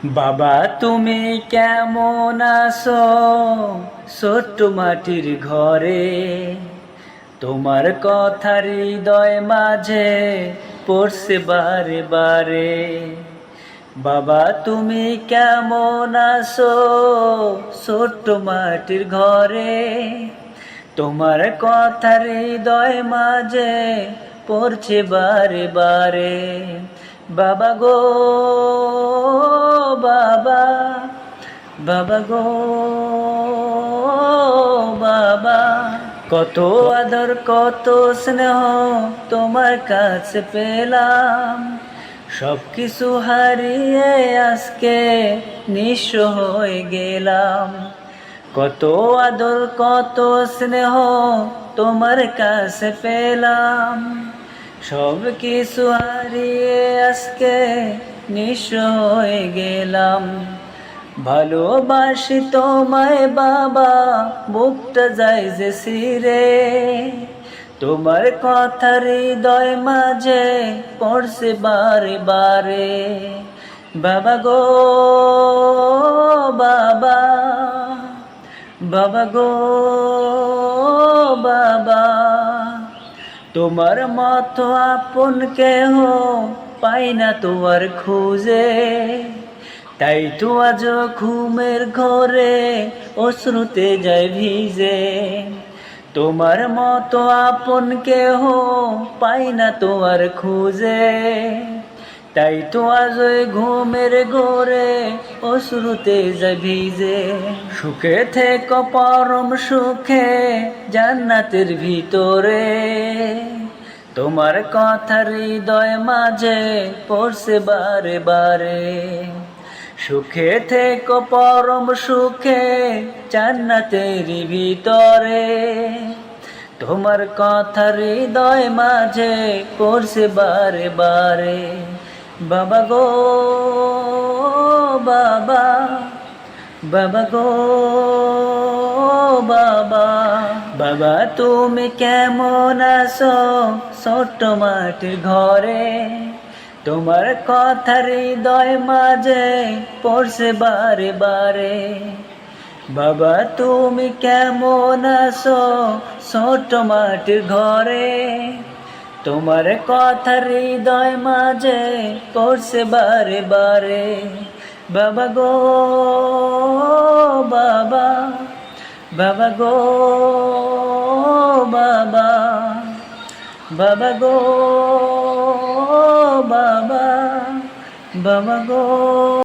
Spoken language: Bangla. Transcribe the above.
বাবা তুমি কেমন আছো ছোট্ট মাটির ঘরে? তোমার কথা হৃদয় মাঝে পড়ছে বারে বারে। বাবা তুমি কেমন আছো ছোট্ট মাটির ঘরে? তোমার কথা হৃদয় মাঝে পড়ছে বারে বারে। বাবা গো বাবা, বাবা গো বাবা, কত আদর কত স্নেহ তোমার কাছে পেলাম, সব কিছু হারিয়ে আজকে নিঃস্ব হয়ে গেলাম। কত আদর কত স্নেহ তোমার কাছে পেলাম, সব কিছু হারিয়ে আজকে নিঃস্ব হয়ে গেলাম। ভালোবাসি তোমায় বাবা, বুকটা যায় যে ছিঁড়ে, তোমার কথা হৃদয় মাঝে পড়ছে বারে বারে। বাবা গো বাবা, বাবা গো বাবা, তোমার মতো আপন কেহ পাই না তোমার খুঁজে, তাই তো আজ ঘুমের ঘরে অশ্রুতে যায় ভিজে। তোমার মতো আপন কেহ পাই না তোমার খুঁজে, তাই তো আজ ঘুমের ঘরে অশ্রুতে যায় ভিজে। সুখে থেকো পরম সুখে জান্নাতের ভিতরে, তোমার কথা হৃদয় মাঝে পড়ছে বারে বারে। সুখে থেকো পরম সুখে জান্নাতের ভিতরে, তোমার কথা হৃদয় মাঝে পড়ছে বারে বারে। বাবা গো বাবা, বাবা গো বাবা, বাবা তুমি কেমন আছো ছোট্ট মাটির ঘরে? তোমার কথা হৃদয় মাঝে পড়ছে বারে বারে। বাবা তুমি কেমন আছো ছোট্ট মাটির ঘরে? তোমার কথা হৃদয় মাঝে পড়ছে বারে বারে। বাবা গো বাবা, বাবা গো বাবা, বাবা গো বাবা, বাবা গো।